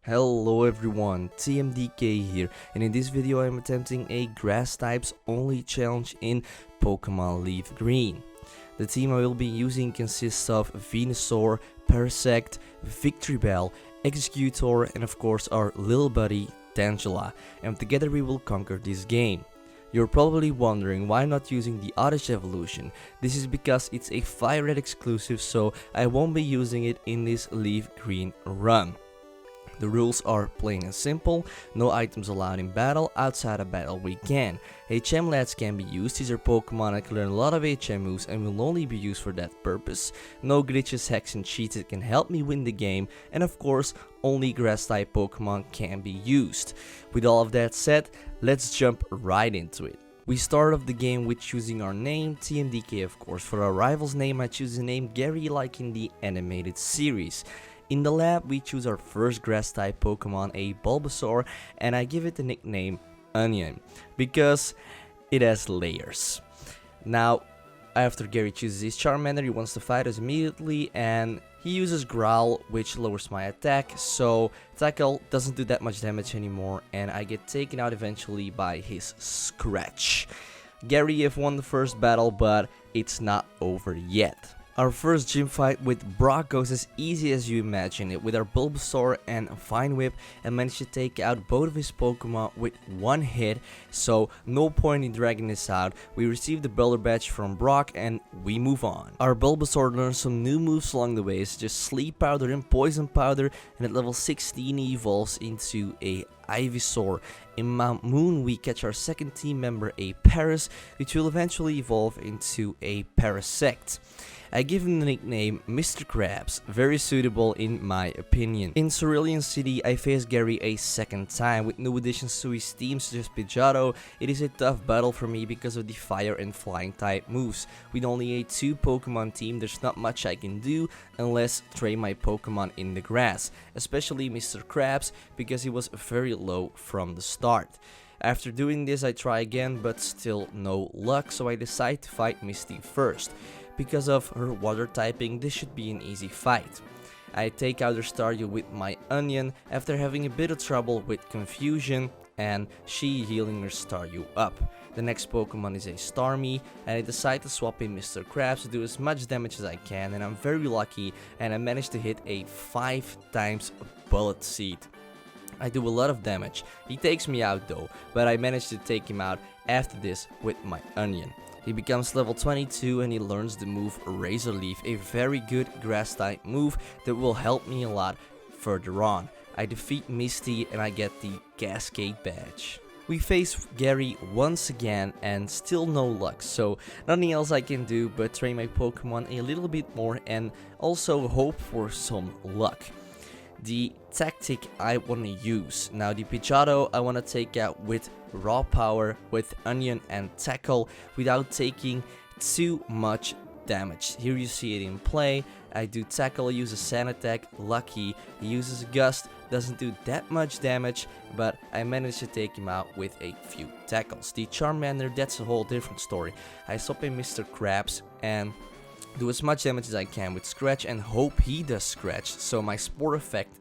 Hello everyone, TMDK here, and in this video I am attempting a grass types only challenge in Pokemon Leaf Green. The team I will be using consists of Venusaur, Parasect, Victreebel, Executor, and of course our little buddy Tangela, and together we will conquer this game. You're probably wondering why I'm not using the Oddish evolution. This is because it's a Fire Red exclusive, so I won't be using it in this Leaf Green run. The rules are plain and simple: no items allowed in battle. Outside of battle we can. HM Lads can be used. These are Pokemon that can learn a lot of HM moves and will only be used for that purpose. No glitches, hacks and cheats that can help me win the game, and of course only grass type Pokemon can be used. With all of that said, let's jump right into it. We start off the game with choosing our name, TMDK of course. For our rival's name I choose the name Gary like in the animated series. In the lab, we choose our first grass-type Pokemon, a Bulbasaur, and I give it the nickname Onion, because it has layers. Now, after Gary chooses his Charmander, he wants to fight us immediately, and he uses Growl, which lowers my attack, so Tackle doesn't do that much damage anymore, and I get taken out eventually by his Scratch. Gary have won the first battle, but it's not over yet. Our first gym fight with Brock goes as easy as you imagine it. With our Bulbasaur and Vine Whip, I managed to take out both of his Pokemon with one hit, so no point in dragging this out. We receive the Builder Badge from Brock and we move on. Our Bulbasaur learns some new moves along the way, such as Sleep Powder and Poison Powder, and at level 16 he evolves into a Ivysaur. In Mount Moon we catch our second team member, a Paras, which will eventually evolve into a Parasect. I give him the nickname Mr. Krabs, very suitable in my opinion. In Cerulean City I face Gary a second time. With new additions to his team such as Pidgeotto, it is a tough battle for me because of the fire and flying type moves. With only a 2 Pokemon team there's not much I can do unless train my Pokemon in the grass, especially Mr. Krabs because he was very low from the start. After doing this I try again but still no luck, so I decide to fight Misty first. Because of her water typing, this should be an easy fight. I take out her Staryu with my Onion after having a bit of trouble with Confusion and she healing her Staryu up. The next Pokemon is a Starmie and I decide to swap in Mr. Krabs to do as much damage as I can, and I'm very lucky and I managed to hit a 5 times Bullet Seed. I do a lot of damage. He takes me out though, but I managed to take him out after this with my Onion. He becomes level 22 and he learns the move Razor Leaf, a very good grass type move that will help me a lot further on. I defeat Misty and I get the Cascade Badge. We face Gary once again and still no luck, so nothing else I can do but train my Pokemon a little bit more and also hope for some luck. The tactic I want to use. Now the Pidgeotto I want to take out with Raw Power, with Onion and Tackle without taking too much damage. Here you see it in play. I do Tackle, I use a Sand Attack, lucky. He uses Gust, doesn't do that much damage, but I managed to take him out with a few tackles. The Charmander, that's a whole different story. I swap in Mr. Krabs and do as much damage as I can with Scratch and hope he does Scratch, so my Spore effect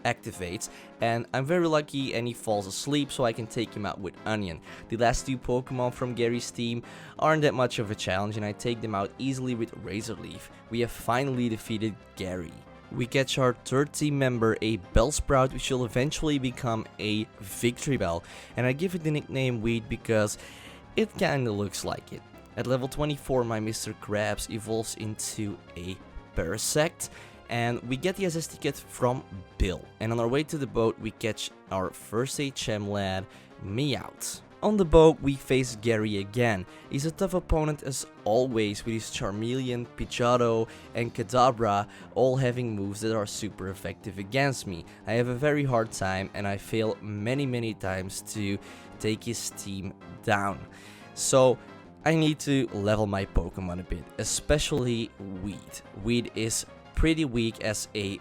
activates and I'm very lucky and he falls asleep, so I can take him out with Onion. The last 2 Pokemon from Gary's team aren't that much of a challenge and I take them out easily with Razor Leaf. We have finally defeated Gary. We catch our third team member, a Bellsprout, which will eventually become a Victreebel, and I give it the nickname Weed because it kinda looks like it. At level 24 my Mr. Krabs evolves into a Parasect, and we get the SS ticket from Bill. And on our way to the boat we catch our first HM lad, Meowth. On the boat we face Gary again. He's a tough opponent as always, with his Charmeleon, Pidgeotto and Kadabra all having moves that are super effective against me. I have a very hard time and I fail many times to take his team down. So I need to level my Pokemon a bit, especially Weed. Weed is pretty weak as a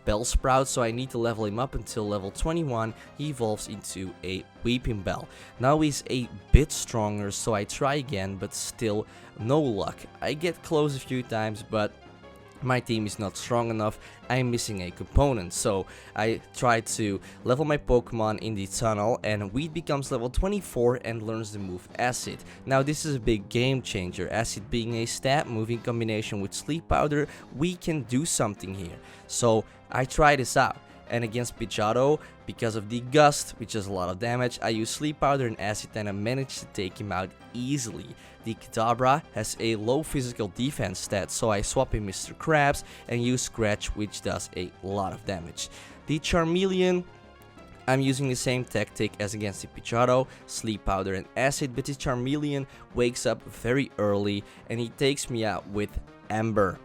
Bellsprout, so I need to level him up until level 21. He evolves into a Weeping Bell. Now he's a bit stronger, so I try again, but still no luck. I get close a few times, but my team is not strong enough, I'm missing a component, so I try to level my Pokemon in the tunnel, and Weed becomes level 24 and learns the move Acid. Now this is a big game changer. Acid being a stat move in combination with Sleep Powder, we can do something here. So I try this out. And against Pidgeotto, because of the Gust, which does a lot of damage, I use Sleep Powder and Acid and I managed to take him out easily. The Kadabra has a low physical defense stat, so I swap in Mr. Krabs and use Scratch, which does a lot of damage. The Charmeleon, I'm using the same tactic as against the Pidgeotto, Sleep Powder and Acid, but the Charmeleon wakes up very early and he takes me out with Ember.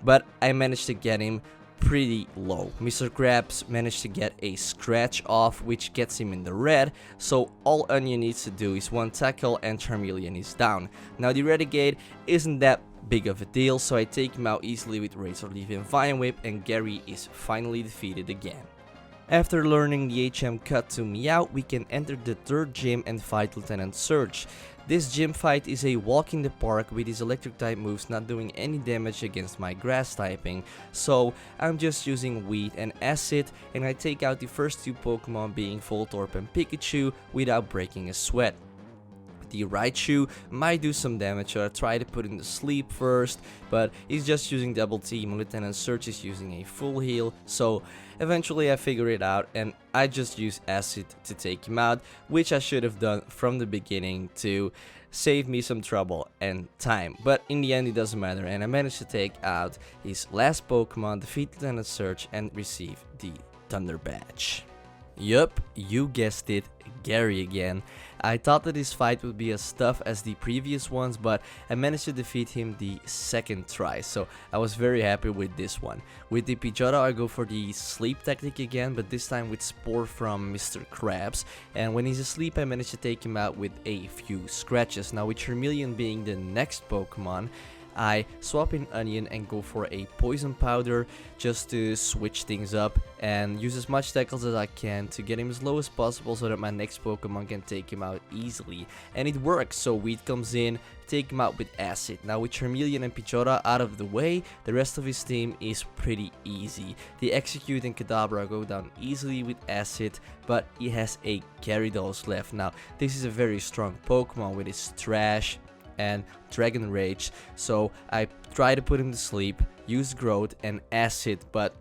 But I managed to get him pretty low. Mr. Krabs managed to get a scratch off, which gets him in the red, so all Onion needs to do is one tackle and Charmeleon is down. Now the Renegade isn't that big of a deal, so I take him out easily with Razor Leaf and Vine Whip, and Gary is finally defeated again. After learning the HM cut to Meowth, we can enter the third gym and fight Lieutenant Surge. This gym fight is a walk in the park with his electric type moves not doing any damage against my grass typing, so I'm just using Weed and Acid, and I take out the first two Pokemon being Voltorb and Pikachu without breaking a sweat. The Raichu might do some damage, so I try to put him to sleep first, but he's just using double team and Lieutenant Surge is using a full heal, so eventually I figure it out and I just use Acid to take him out, which I should have done from the beginning to save me some trouble and time, but in the end it doesn't matter, and I managed to take out his last Pokemon, defeat Lieutenant Surge, and receive the Thunder Badge. Yup, you guessed it, Gary again. I thought that this fight would be as tough as the previous ones, but I managed to defeat him the second try, so I was very happy with this one. With the Pidgeotto, I go for the sleep tactic again, but this time with Spore from Mr. Krabs, and when he's asleep I managed to take him out with a few scratches. Now with Charmeleon being the next Pokemon, I swap in Onion and go for a Poison Powder just to switch things up and use as much tackles as I can to get him as low as possible so that my next Pokemon can take him out easily. And it works, so Weed comes in, take him out with Acid. Now with Charmeleon and Pidgeotto out of the way, the rest of his team is pretty easy. The Execute and Kadabra go down easily with Acid, but he has a Gyarados left. Now this is a very strong Pokemon with his Trash and Dragon Rage, so I try to put him to sleep, use Growth and Acid, but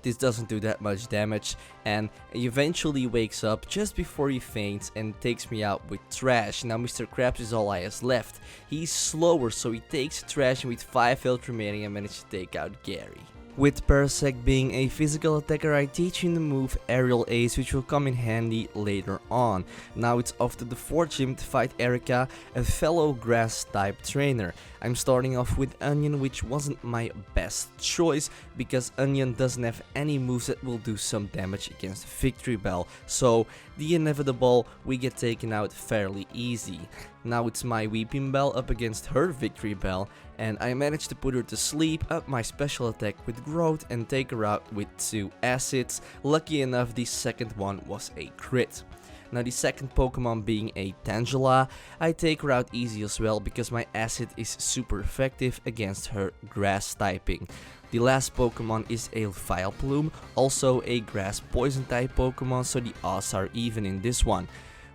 this doesn't do that much damage, and he eventually wakes up just before he faints and takes me out with Trash. Now Mr. Krabs is all I has left. He's slower, so he takes Trash, and with 5 health remaining I managed to take out Gary. With Parasect being a physical attacker, I teach him the move Aerial Ace, which will come in handy later on. Now it's off to the 4th gym to fight Erika, a fellow grass type trainer. I'm starting off with Onion, which wasn't my best choice because Onion doesn't have any moves that will do some damage against Victory Bell, so the inevitable, we get taken out fairly easy. Now it's my Weeping Bell up against her Victory Bell, and I managed to put her to sleep, up my special attack with Growth and take her out with 2 acids. Lucky enough, the second one was a crit. Now the second Pokemon being a Tangela, I take her out easy as well because my acid is super effective against her grass typing. The last Pokemon is a Vileplume, also a grass poison type Pokemon, so the odds are even in this one.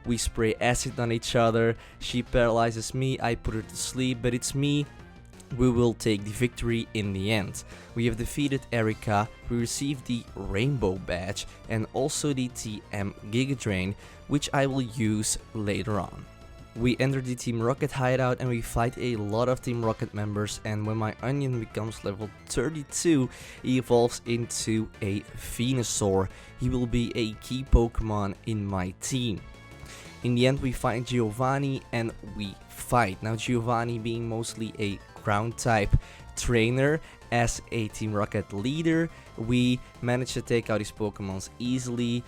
We spray acid on each other, she paralyzes me, I put her to sleep, but it's me. We will take the victory in the end. We have defeated Erika, we received the Rainbow Badge and also the TM Giga Drain, which I will use later on. We enter the Team Rocket hideout and we fight a lot of Team Rocket members, and when my Onion becomes level 32, he evolves into a Venusaur. He will be a key Pokemon in my team. In the end we find Giovanni and we fight. Now Giovanni being mostly a ground type trainer, as a Team Rocket leader, we managed to take out his Pokemons easily.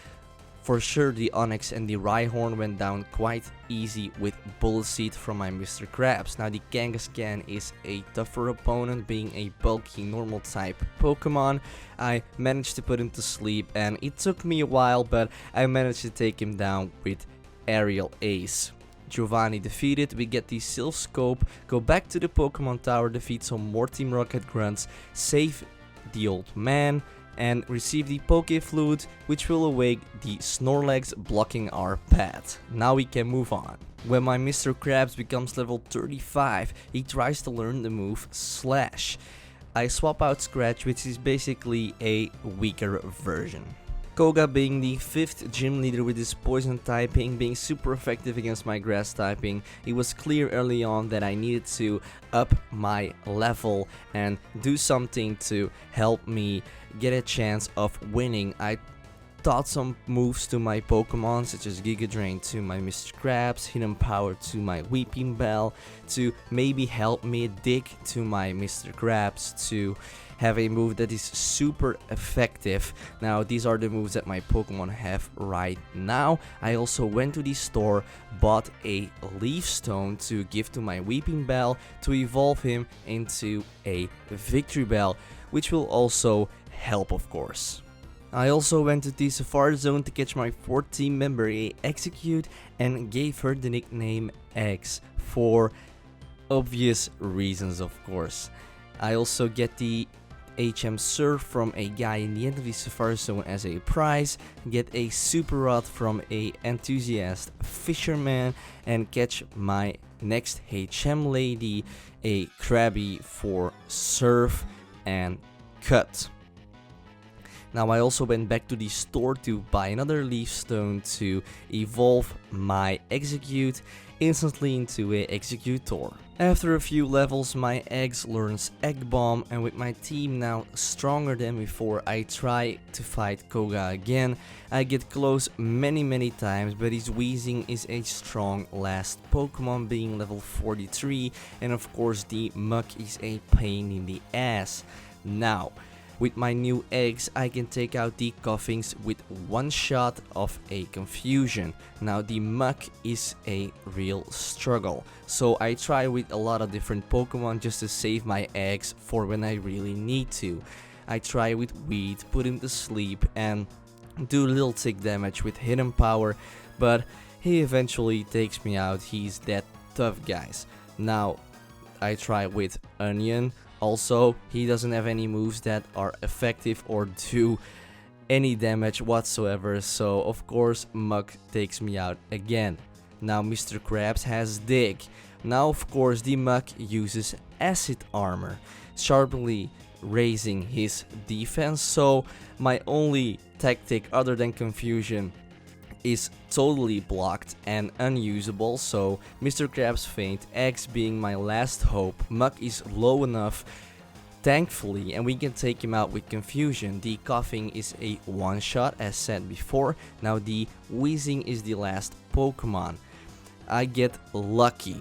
For sure the Onix and the Rhyhorn went down quite easy with Bullet Seed from my Mr. Krabs. Now the Kangaskhan is a tougher opponent, being a bulky normal type Pokemon. I managed to put him to sleep and it took me a while, but I managed to take him down with Aerial Ace. Giovanni defeated, we get the Silph Co, go back to the Pokemon Tower, defeat some more Team Rocket grunts, save the old man, and receive the Poke Flute, which will awake the Snorlax blocking our path. Now we can move on. When my Mr. Krabs becomes level 35, he tries to learn the move Slash. I swap out Scratch, which is basically a weaker version. Koga, being the 5th gym leader with his poison typing, being super effective against my grass typing, it was clear early on that I needed to up my level and do something to help me get a chance of winning. I taught some moves to my Pokemon, such as Giga Drain to my Mr. Krabs, Hidden Power to my Weeping Bell, to maybe help me dig to my Mr. Krabs, to have a move that is super effective. Now these are the moves that my Pokemon have right now. I also went to the store, bought a Leaf Stone to give to my Weeping Bell to evolve him into a Victory Bell, which will also help, of course. I also went to the Safari Zone to catch my 4th team member, a Execute, and gave her the nickname X for obvious reasons, of course. I also get the HM Surf from a guy in the end of the Safari Zone as a prize, get a Super Rod from a Enthusiast Fisherman, and catch my next HM lady, a Krabby, for Surf and Cut. Now I also went back to the store to buy another Leaf Stone to evolve my Execute instantly into a Executor. After a few levels, my Eggs learns Egg Bomb, and with my team now stronger than before, I try to fight Koga again. I get close many times, but his Weezing is a strong last Pokemon, being level 43, and of course the Muk is a pain in the ass. Now, with my new eggs, I can take out the Koffings with one shot of a Confusion. Now the Muk is a real struggle, so I try with a lot of different Pokemon just to save my eggs for when I really need to. I try with Weed, put him to sleep, and do little tick damage with Hidden Power, but he eventually takes me out. He's that tough, guys. Now I try with Onion. Also, he doesn't have any moves that are effective or do any damage whatsoever, so of course Muk takes me out again. Now Mr. Krabs has Dig. Now of course the Muk uses Acid Armor, sharply raising his defense, so my only tactic other than Confusion is totally blocked and unusable, so Mr. Krabs faint, X being my last hope. Muk is low enough, thankfully, and we can take him out with Confusion. The Koffing is a one-shot, as said before. Now the Weezing is the last Pokemon. I get lucky.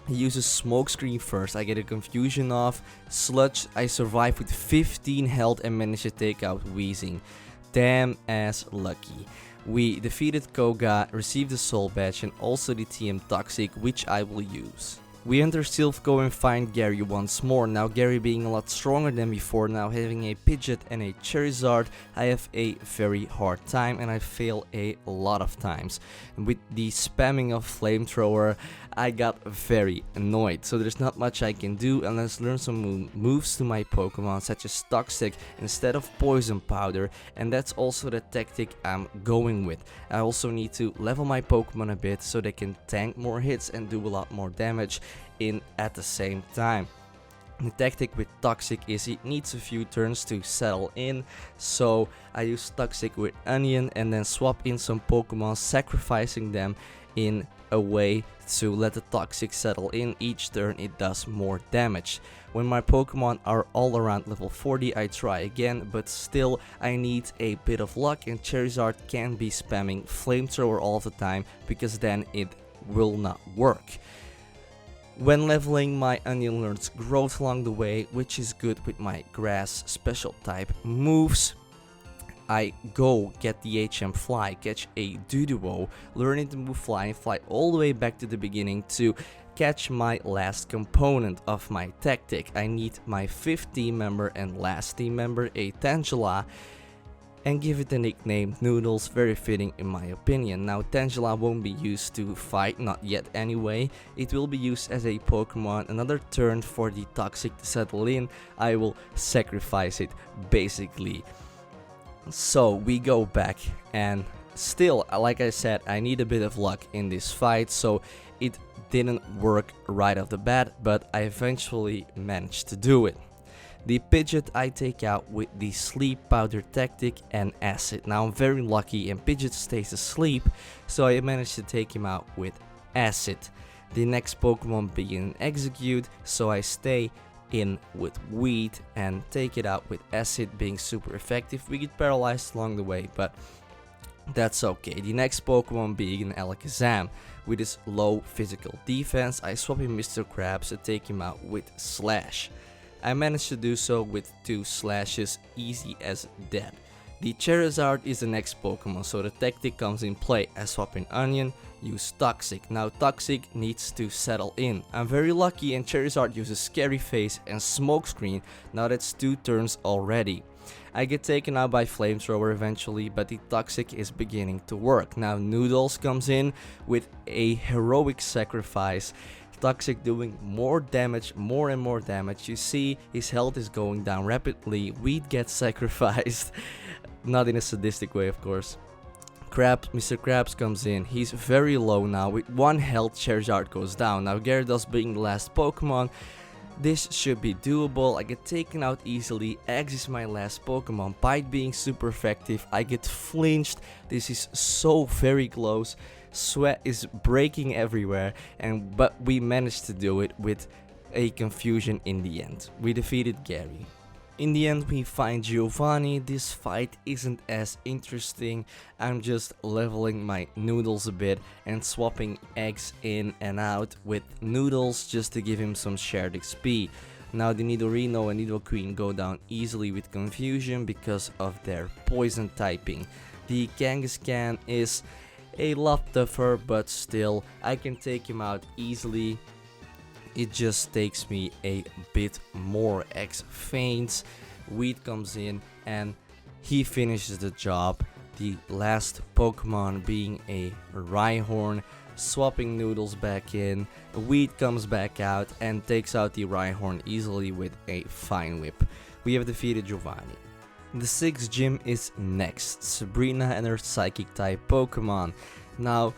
He uses Smokescreen first, I get a Confusion off. Sludge, I survive with 15 health and manage to take out Weezing. Damn ass lucky. We defeated Koga, received the Soul Badge, and also the TM Toxic, which I will use. We enter Silph Co and find Gary once more. Now Gary being a lot stronger than before, now having a Pidgeot and a Charizard, I have a very hard time and I fail a lot of times. And with the spamming of Flamethrower, I got very annoyed. So there's not much I can do unless learn some moves to my Pokemon, such as Toxic instead of Poison Powder, and that's also the tactic I'm going with. I also need to level my Pokemon a bit so they can tank more hits and do a lot more damage in at the same time. The tactic with Toxic is it needs a few turns to settle in, so I use Toxic with Onion and then swap in some Pokemon, sacrificing them in a way to let the Toxic settle in. Each turn it does more damage. When my Pokemon are all around level 40, I try again, but still I need a bit of luck, and Charizard can't be spamming Flamethrower all the time because then it will not work. When leveling, my Onion learns Growth along the way, which is good with my Grass special type moves. I go get the HM Fly, catch a Doduo, learning to move Fly and fly all the way back to the beginning to catch my last component of my tactic. I need my 5th team member and last team member, a Tangela, and give it the nickname Noodles, very fitting in my opinion. Now Tangela won't be used to fight, not yet anyway. It will be used as a Pokemon. Another turn for the Toxic to settle in. I will sacrifice it basically. So we go back, and still, like I said, I need a bit of luck in this fight, so it didn't work right off the bat, but I eventually managed to do it. The Pidgeot I take out with the Sleep Powder tactic and Acid. Now I'm very lucky and Pidgeot stays asleep, so I managed to take him out with Acid. The next Pokemon being Execute, so I stay in with Weed and take it out with Acid, being super effective. We get paralyzed along the way, but that's okay. The next Pokemon being Alakazam. With his low physical defense, I swap in Mr. Krabs to take him out with Slash. I managed to do so with 2 slashes, easy as that. The Charizard is the next Pokemon, so the tactic comes in play. I swap in Onion, use Toxic. Now Toxic needs to settle in. I'm very lucky and Charizard uses Scary Face and Smokescreen. Now that's 2 turns already. I get taken out by Flamethrower eventually, but the Toxic is beginning to work. Now Noodles comes in with a heroic sacrifice. Toxic doing more damage, more and more damage. You see his health is going down rapidly. Weed gets sacrificed. Not in a sadistic way, of course. Mr. Krabs comes in. He's very low now. With 1 health, Charizard goes down. Now Gyarados being the last Pokemon, this should be doable. I get taken out easily. Eggs is my last Pokemon. Bite being super effective. I get flinched. This is so very close. Sweat is breaking everywhere, but we managed to do it with a confusion in the end. We defeated Gary. In the end we find Giovanni. This fight isn't as interesting. I'm just leveling my Noodles a bit and swapping eggs in and out with Noodles just to give him some shared XP. Now the Nidorino and Nidoqueen go down easily with confusion because of their poison typing. The Kangaskhan is a lot tougher, but still I can take him out easily. It just takes me a bit more. X faints, Weed comes in and he finishes the job. The last Pokemon being a Rhyhorn, swapping Noodles back in. Weed comes back out and takes out the Rhyhorn easily with a Fine Whip. We have defeated Giovanni. The 6th gym is next, Sabrina and her Psychic type Pokemon. Now,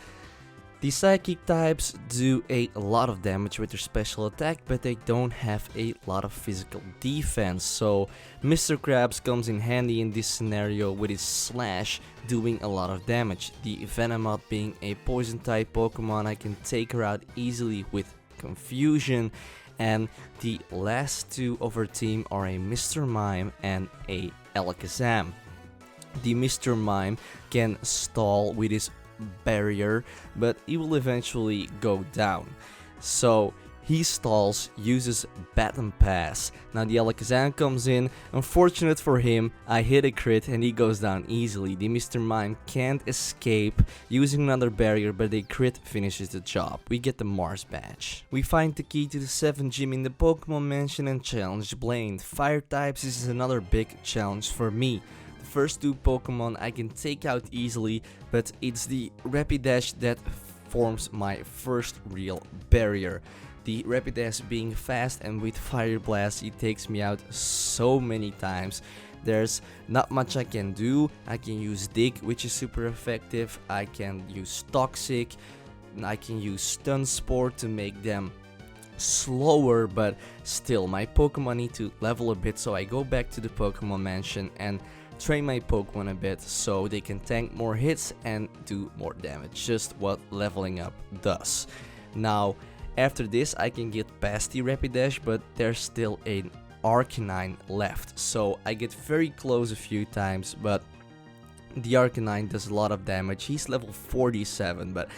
the Psychic types do a lot of damage with their special attack, but they don't have a lot of physical defense. So Mr. Krabs comes in handy in this scenario with his Slash doing a lot of damage. The Venomoth being a Poison type Pokemon, I can take her out easily with Confusion. And the last 2 of our team are a Mr. Mime and a Alakazam. The Mr. Mime can stall with his barrier, but he will eventually go down. So he stalls, uses Baton Pass. Now the Alakazam comes in. Unfortunate for him, I hit a crit and he goes down easily. The Mr. Mime can't escape using another barrier, but a crit finishes the job. We get the Mars badge. We find the key to the 7th gym in the Pokemon Mansion and challenge Blaine. Fire types, this is another big challenge for me. The first 2 Pokemon I can take out easily, but it's the Rapidash that forms my first real barrier. The Rapidash being fast, and with Fire Blast he takes me out so many times. There's not much I can do. I can use Dig, which is super effective. I can use Toxic. I can use Stun Spore to make them slower, but still my Pokemon need to level a bit, so I go back to the Pokemon Mansion and train my Pokemon a bit so they can tank more hits and do more damage, just what leveling up does. Now after this I can get past the Rapidash, but there's still an Arcanine left, so I get very close a few times, but the Arcanine does a lot of damage. He's level 47, but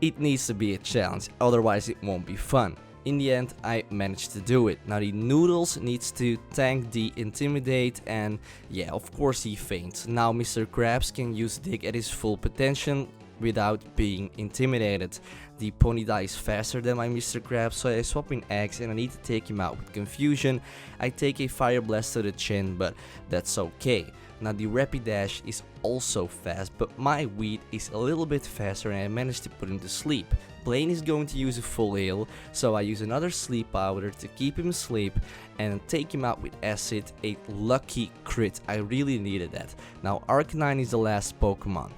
it needs to be a challenge, otherwise it won't be fun. In the end, I managed to do it. Now the Noodles needs to tank the Intimidate, and yeah, of course he faints. Now Mr. Krabs can use Dig at his full potential without being intimidated. The pony dies faster than my Mr. Krabs, so I swap in eggs and I need to take him out with confusion. I take a fire blast to the chin, but that's okay. Now the Rapidash is also fast, but my weed is a little bit faster and I managed to put him to sleep. Blaine is going to use a full heal, so I use another sleep powder to keep him asleep and take him out with acid, a lucky crit. I really needed that. Now Arcanine is the last Pokemon.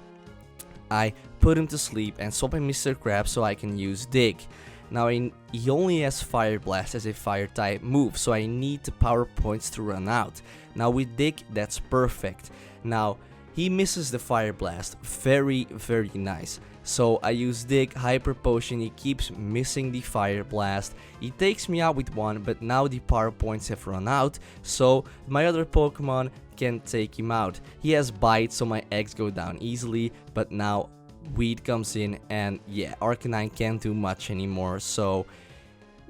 I put him to sleep and swap in Mr. Krabs so I can use Dig. Now he only has Fire Blast as a fire type move, so I need the power points to run out. Now with Dig, that's perfect. Now he misses the Fire Blast, very nice. So I use Dig, Hyper Potion, he keeps missing the Fire Blast. He takes me out with one, but now the power points have run out, so my other Pokemon can take him out. He has Bite, so my eggs go down easily, but now Weed comes in and yeah, Arcanine can't do much anymore, so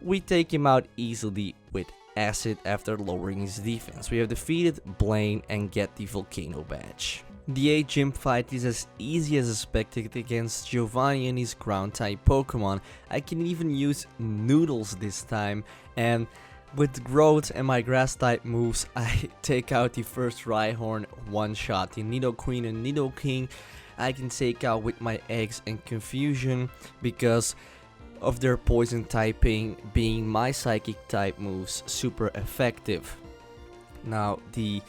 we take him out easily with Acid after lowering his defense. We have defeated Blaine and get the Volcano badge. The 8 gym fight is as easy as expected against Giovanni and his ground type Pokemon. I can even use Noodles this time, and with Growth and my grass type moves, I take out the first Rhyhorn one shot. The Nidoqueen and Nidoking I can take out with my eggs and confusion because of their poison typing being my psychic type moves super effective. Now the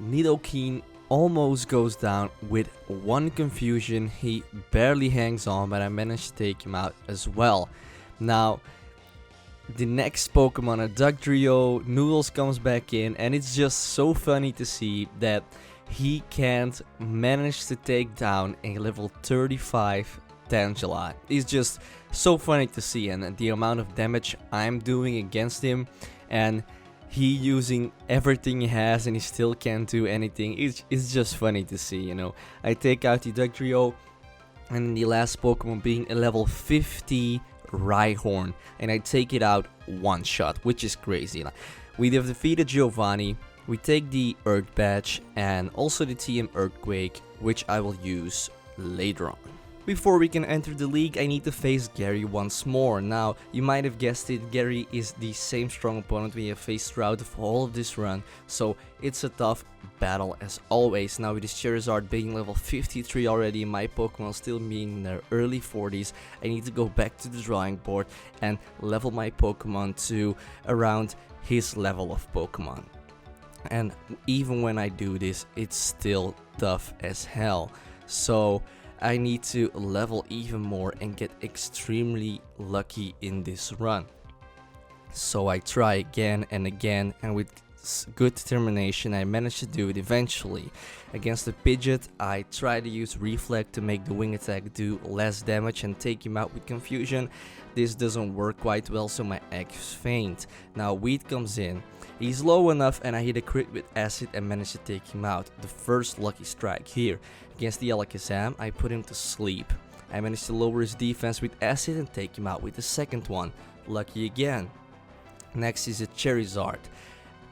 Nidoking almost goes down with one confusion. He barely hangs on, but I managed to take him out as well. Now the next Pokemon, a Dugtrio, Noodles comes back in, and it's just so funny to see that he can't manage to take down a level 35 Tangela. It's just so funny to see, and the amount of damage I'm doing against him, and he using everything he has and he still can't do anything. It's just funny to see, you know. I take out the Dugtrio, and the last Pokemon being a level 50 Rhyhorn, and I take it out one shot, which is crazy. We have defeated Giovanni. We take the Earth Badge and also the TM Earthquake, which I will use later on. Before we can enter the league, I need to face Gary once more. Now, you might have guessed it, Gary is the same strong opponent we have faced throughout all of this run, so it's a tough battle as always. Now with this Charizard being level 53 already, my Pokemon still being in their early 40s, I need to go back to the drawing board and level my Pokemon to around his level of Pokemon. And even when I do this, it's still tough as hell. So I need to level even more and get extremely lucky in this run. So I try again and again, and with good determination I managed to do it eventually. Against the Pidgeot, I try to use Reflect to make the wing attack do less damage and take him out with confusion. This doesn't work quite well, so my eggs faint. Now Weed comes in. He's low enough and I hit a crit with Acid and managed to take him out. The first lucky strike here. Against the Alakazam, I put him to sleep. I managed to lower his defense with Acid and take him out with the second one. Lucky again. Next is a Charizard.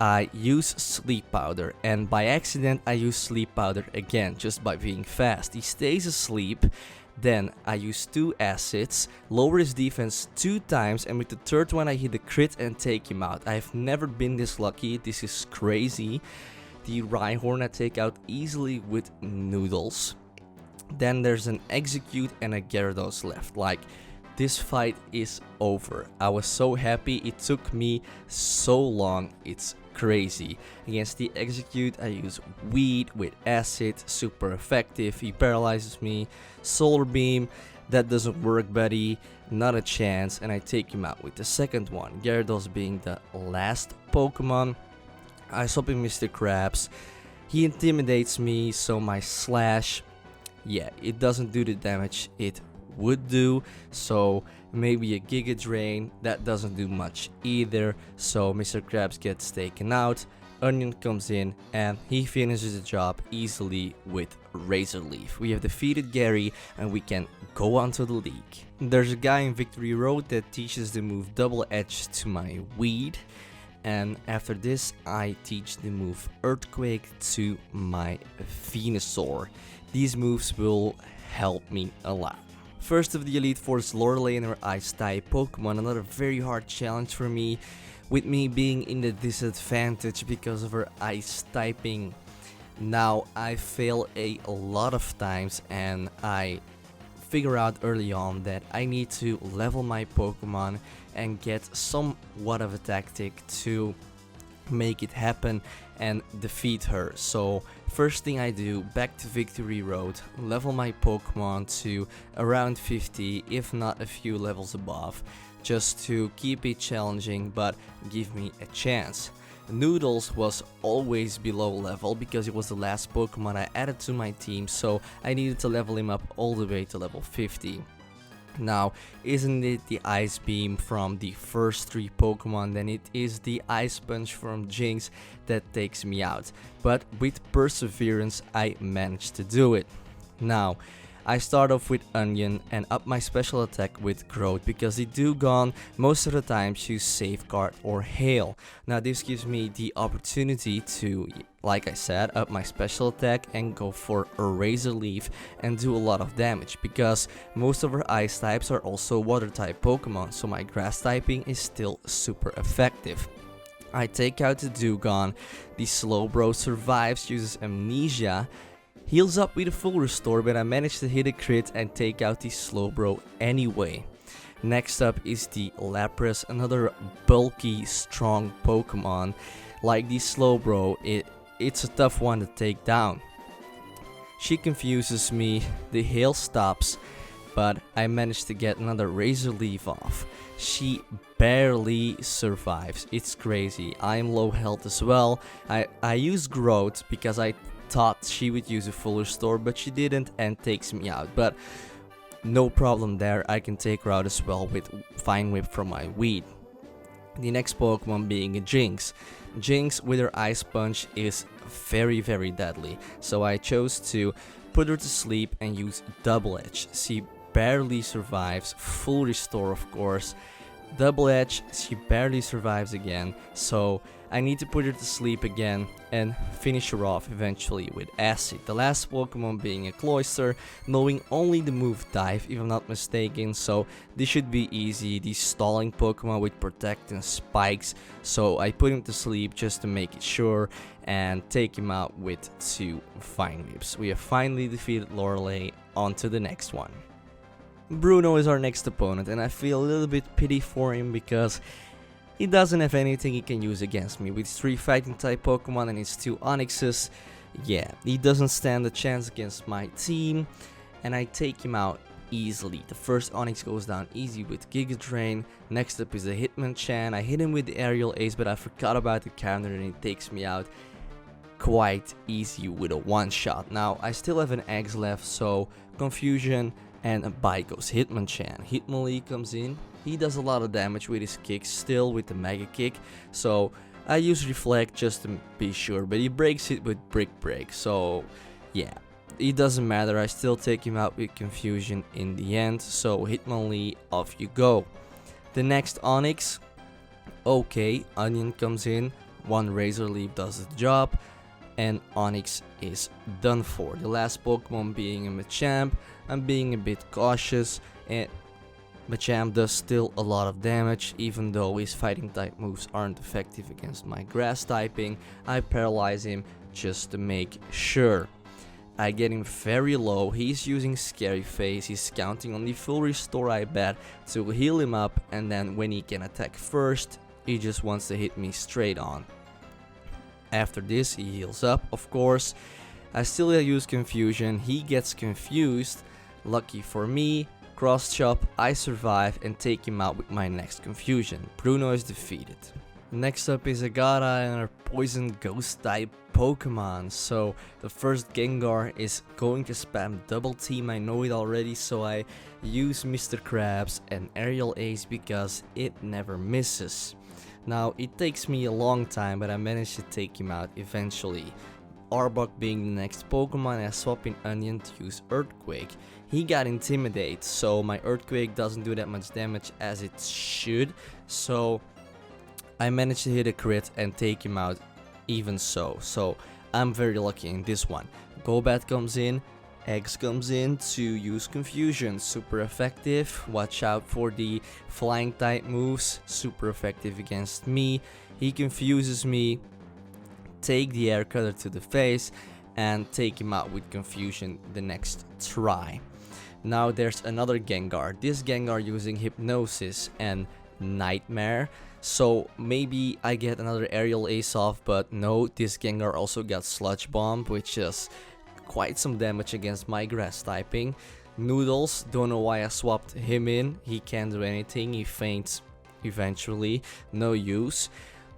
I use Sleep Powder, and by accident I use Sleep Powder again, just by being fast. He stays asleep. Then I use 2 acids, lower his defense 2 times, and with the third one I hit a crit and take him out. I've never been this lucky, this is crazy. The Rhyhorn I take out easily with Noodles. Then there's an Execute and a Gyarados left. Like, this fight is over. I was so happy, it took me so long, it's crazy. Against the Execute I use Weed with Acid, super effective, he paralyzes me. Solar Beam, that doesn't work buddy, not a chance, and I take him out with the second one. Gyarados being the last Pokemon. I swap in Mr. Krabs, he intimidates me, so my Slash, yeah, it doesn't do the damage it would do, so maybe a Giga Drain, that doesn't do much either, so Mr. Krabs gets taken out. Onion comes in and he finishes the job easily with Razor Leaf. We have defeated Gary and we can go on to the league. There's a guy in Victory Road that teaches the move Double Edge to my Weed, and after this I teach the move Earthquake to my Venusaur. these moves will help me a lot. First of the Elite Four is Lorelei and her Ice-type Pokemon, another very hard challenge for me, with me being in the disadvantage because of her Ice typing. Now I fail a lot of times, and I figure out early on that I need to level my Pokemon and get somewhat of a tactic to make it happen and defeat her. So first thing I do, back to Victory Road, level my Pokemon to around 50, if not a few levels above, just to keep it challenging but give me a chance. Noodles was always below level because it was the last Pokemon I added to my team, so I needed to level him up all the way to level 50. Now, isn't it the Ice Beam from the first 3 Pokemon, then it is the Ice Punch from Jinx that takes me out. But with perseverance, I managed to do it. Now, I start off with Onion and up my special attack with Growth because the Dewgong most of the time choose Safeguard or Hail. Now this gives me the opportunity to, like I said, up my special attack and go for a Razor Leaf and do a lot of damage because most of her Ice types are also Water type Pokemon, so my Grass typing is still super effective. I take out the Dewgong, the Slowbro survives, uses Amnesia, heals up with a full restore, but I managed to hit a crit and take out the Slowbro anyway. Next up is the Lapras, another bulky, strong Pokemon. Like the Slowbro, it's a tough one to take down. She confuses me, the hail stops, but I managed to get another Razor Leaf off. She barely survives, it's crazy. I am low health as well. I use Growth because I thought she would use a full restore, but she didn't and takes me out. But no problem there, I can take her out as well with Fine Whip from my Weed. The next Pokemon being a Jinx. Jinx with her Ice Punch is very deadly, so I chose to put her to sleep and use Double Edge. She barely survives, full restore of course. Double Edge, she barely survives again, so I need to put her to sleep again and finish her off eventually with Acid. The last Pokemon being a Cloyster, knowing only the move Dive if I'm not mistaken, so this should be easy. The stalling Pokemon with Protect and Spikes, so I put him to sleep just to make it sure and take him out with 2 Fine Whips. We have finally defeated Lorelei. On to the next one. Bruno is our next opponent, and I feel a little bit pity for him because he doesn't have anything he can use against me. With 3 fighting type Pokemon and his 2 Onyxes, yeah, he doesn't stand a chance against my team, and I take him out easily. The first Onyx goes down easy with Giga Drain. Next up is a Hitmonchan. I hit him with the Aerial Ace, but I forgot about the counter and he takes me out quite easy with a one-shot. Now, I still have an Eggs left, so Confusion and by goes Hitmonchan. Hitmonlee comes in. He does a lot of damage with his kicks, still with the Mega Kick, so I use Reflect just to be sure, but he breaks it with Brick Break, so yeah, it doesn't matter. I still take him out with Confusion in the end, so Hitmonlee, off you go. The next Onyx, okay, Onion comes in, 1 Razor Leaf does the job, and Onyx is done for. The last Pokemon being a Machamp. I'm being a bit cautious, and Machamp does still a lot of damage, even though his fighting type moves aren't effective against my grass typing. I paralyze him just to make sure. I get him very low, he's using Scary Face, he's counting on the full restore I bet to heal him up, and then when he can attack first, he just wants to hit me straight on. After this he heals up, of course. I still use Confusion, he gets confused. Lucky for me, Cross Chop, I survive and take him out with my next Confusion. Bruno is defeated. Next up is Agatha and her Poison Ghost type Pokemon. So the first Gengar is going to spam Double Team, I know it already, so I use Mr. Krabs and Aerial Ace because it never misses. Now it takes me a long time, but I managed to take him out eventually. Arbok being the next Pokemon, I swap in Onion to use Earthquake. He got Intimidate, so my Earthquake doesn't do that much damage as it should, so I managed to hit a crit and take him out even so I'm very lucky in this one. Golbat comes in Eggs comes in to use Confusion, super effective. Watch out for the flying type moves, super effective against me. He confuses me, take the air cutter to the face, and take him out with Confusion the next try. Now there's another Gengar, this Gengar using Hypnosis and Nightmare. So maybe I get another aerial ace off, but no, this Gengar also got Sludge Bomb, which is quite some damage against my grass typing. Noodles, don't know why I swapped him in, he can't do anything, he faints eventually, no use.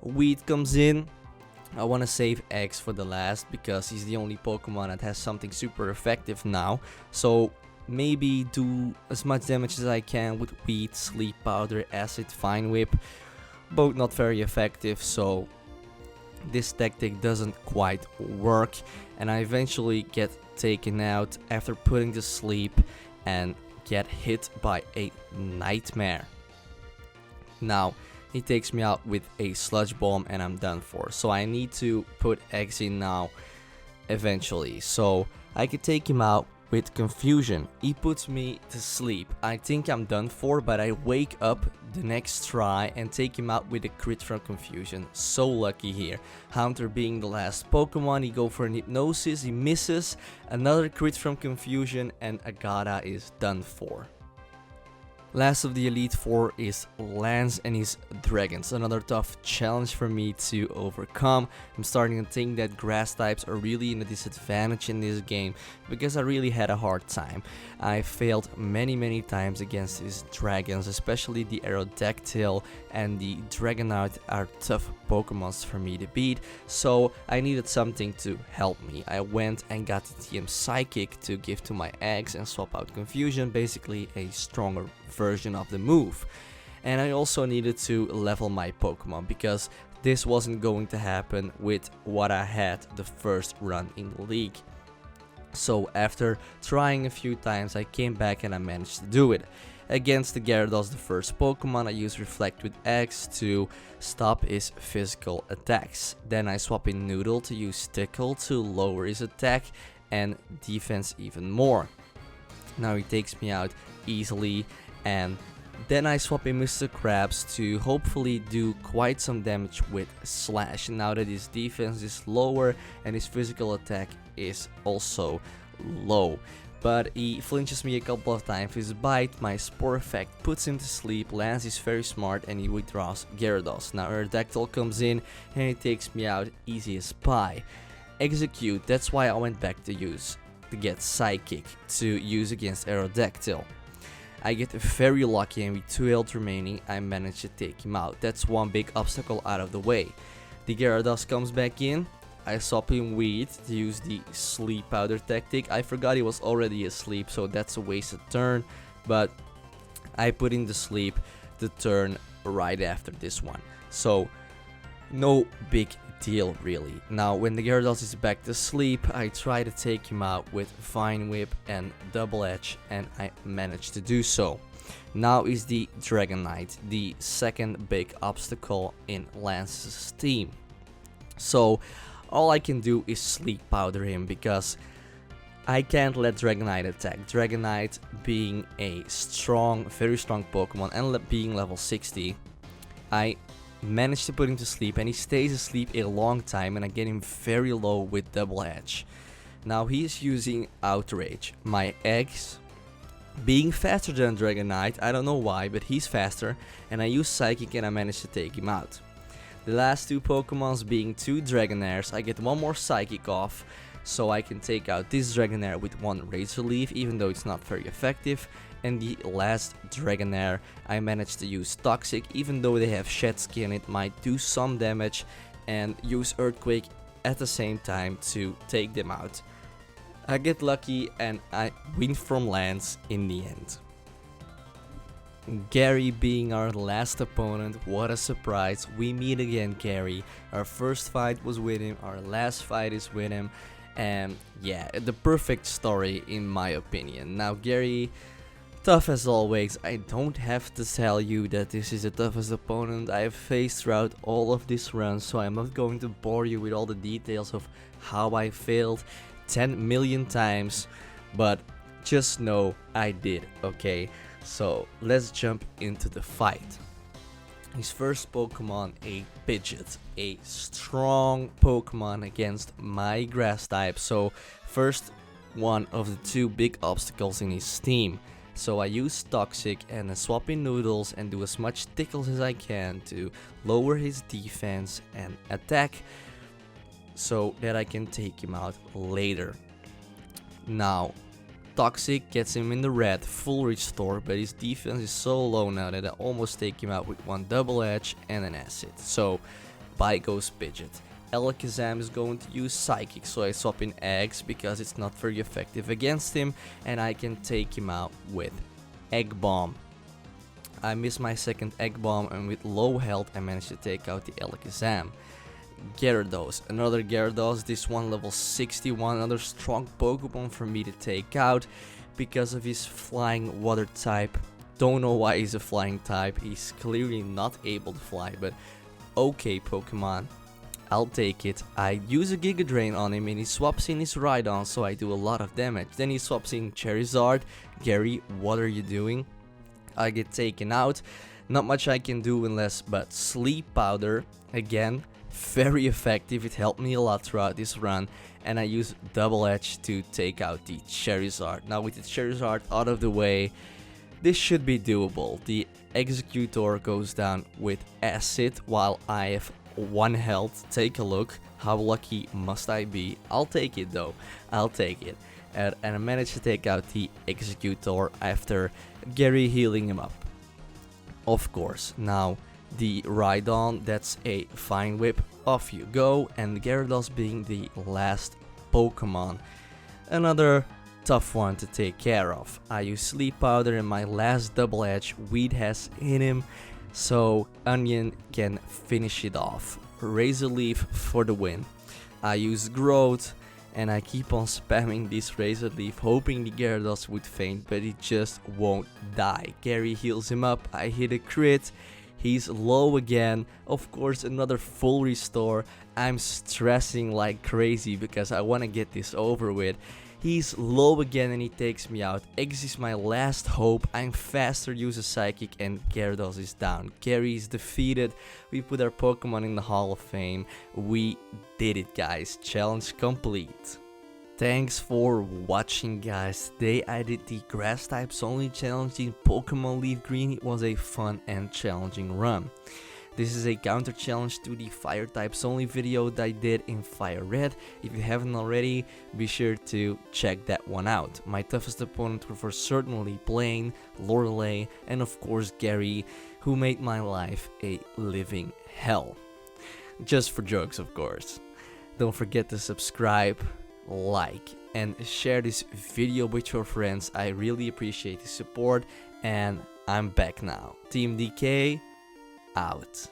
Weed comes in. I want to save Eggs for the last because he's the only Pokemon that has something super effective now. So maybe do as much damage as I can with Weed, Sleep Powder, Acid, Vine Whip. Both not very effective, so this tactic doesn't quite work, and I eventually get taken out after putting to sleep and get hit by a Nightmare. Now he takes me out with a Sludge Bomb and I'm done for, so I need to put Eggs in now eventually, so I could take him out with Confusion. He puts me to sleep. I think I'm done for, but I wake up the next try and take him out with a crit from Confusion. So lucky here. Haunter being the last Pokemon, he go for an Hypnosis, he misses, another crit from Confusion, and Agatha is done for. Last of the Elite Four is Lance and his Dragons, another tough challenge for me to overcome. I'm starting to think that grass types are really in a disadvantage in this game because I really had a hard time. I failed many times against his Dragons, especially the Aerodactyl and the Dragonite are tough Pokemons for me to beat, so I needed something to help me. I went and got the TM Psychic to give to my Eggs and swap out Confusion, basically a stronger version of the move. And I also needed to level my Pokemon because this wasn't going to happen with what I had the first run in the league. So after trying a few times, I came back and I managed to do it. Against the Gyarados, the first Pokemon, I use Reflect with X to stop his physical attacks. Then I swap in Noodle to use Tickle to lower his attack and defense even more. Now he takes me out easily, and then I swap in Mr. Krabs to hopefully do quite some damage with Slash, now that his defense is lower and his physical attack is also low. But he flinches me a couple of times, his bite, my Spore effect puts him to sleep, Lance is very smart and he withdraws Gyarados. Now Aerodactyl comes in and he takes me out easy as pie. Execute, that's why I went back to get Psychic to use against Aerodactyl. I get very lucky and with 2 health remaining I manage to take him out. That's one big obstacle out of the way. The Gyarados comes back in. I swap in Weed to use the Sleep Powder tactic. I forgot he was already asleep, so that's a wasted turn, but I put in the sleep the turn right after this one. So no big deal really. Now when the Gyarados is back to sleep, I try to take him out with Vine Whip and Double Edge, and I managed to do so. Now is the Dragonite, the second big obstacle in Lance's team. So all I can do is Sleep Powder him because I can't let Dragonite attack. Dragonite being a strong, very strong Pokemon and being level 60, I managed to put him to sleep and he stays asleep a long time and I get him very low with Double Edge. Now he's using Outrage. My Eggs being faster than Dragonite, I don't know why, but he's faster, and I use Psychic and I managed to take him out. The last 2 Pokemons being 2 Dragonairs, I get one more Psychic off, so I can take out this Dragonair with 1 Razor Leaf, even though it's not very effective. And the last Dragonair, I managed to use Toxic, even though they have Shed Skin, it might do some damage, and use Earthquake at the same time to take them out. I get lucky and I win from Lance in the end. Gary being our last opponent, what a surprise. We meet again, Gary. Our first fight was with him, our last fight is with him, and yeah, the perfect story in my opinion. Now Gary, tough as always. I don't have to tell you that this is the toughest opponent I have faced throughout all of this run, so I'm not going to bore you with all the details of how I failed 10 million times. but just know I did, okay? So let's jump into the fight. His first Pokemon, a Pidgeot, a strong Pokemon against my grass type, so first one of the two big obstacles in his team. So I use Toxic and swap in Noodles and do as much tickles as I can to lower his defense and attack so that I can take him out later. Now, Toxic gets him in the red, full restore, but his defense is so low now that I almost take him out with one double edge and an acid. So, by goes Pidgeot. Alakazam is going to use Psychic, so I swap in Eggs because it's not very effective against him, and I can take him out with Egg Bomb. I miss my second Egg Bomb, and with low health I managed to take out the Alakazam. Gyarados, another Gyarados, this one level 61, another strong Pokemon for me to take out because of his flying water type. Don't know why he's a flying type, he's clearly not able to fly, but okay Pokemon, I'll take it. I use a Giga Drain on him and he swaps in his Rhydon, so I do a lot of damage. Then he swaps in Charizard. Gary, what are you doing? I get taken out. Not much I can do unless but Sleep Powder, again, very effective. It helped me a lot throughout this run, and I use Double Edge to take out the Charizard. Now with the Charizard out of the way, this should be doable. The Executor goes down with Acid while I have 1 health. Take a look. How lucky must I be? I'll take it though. I'll take it. And I managed to take out the Executor after Gary healing him up. Of course. Now the Rhydon, that's a Fine Whip. Off you go. And Gyarados being the last Pokemon. Another tough one to take care of. I use Sleep Powder and my last Double Edge. Weed has hit him, so Onion can finish it off. Razor Leaf for the win. I use Growth and I keep on spamming this Razor Leaf, hoping the Gyarados would faint, but he just won't die. Gary heals him up, I hit a crit, he's low again. Of course, another full restore. I'm stressing like crazy because I want to get this over with. He's low again and he takes me out. X is my last hope. I'm faster, use a Psychic, and Gyarados is down. Gary is defeated. We put our Pokemon in the Hall of Fame. We did it, guys. Challenge complete. Thanks for watching, guys. Today I did the Grass types only challenge in Pokémon Leaf Green. It was a fun and challenging run. This is a counter challenge to the Fire types only video that I did in Fire Red. If you haven't already, be sure to check that one out. My toughest opponent were certainly Blaine, Lorelei, and of course Gary, who made my life a living hell. Just for jokes, of course. Don't forget to subscribe, like, and share this video with your friends. I really appreciate the support, and I'm back now. Team DK out.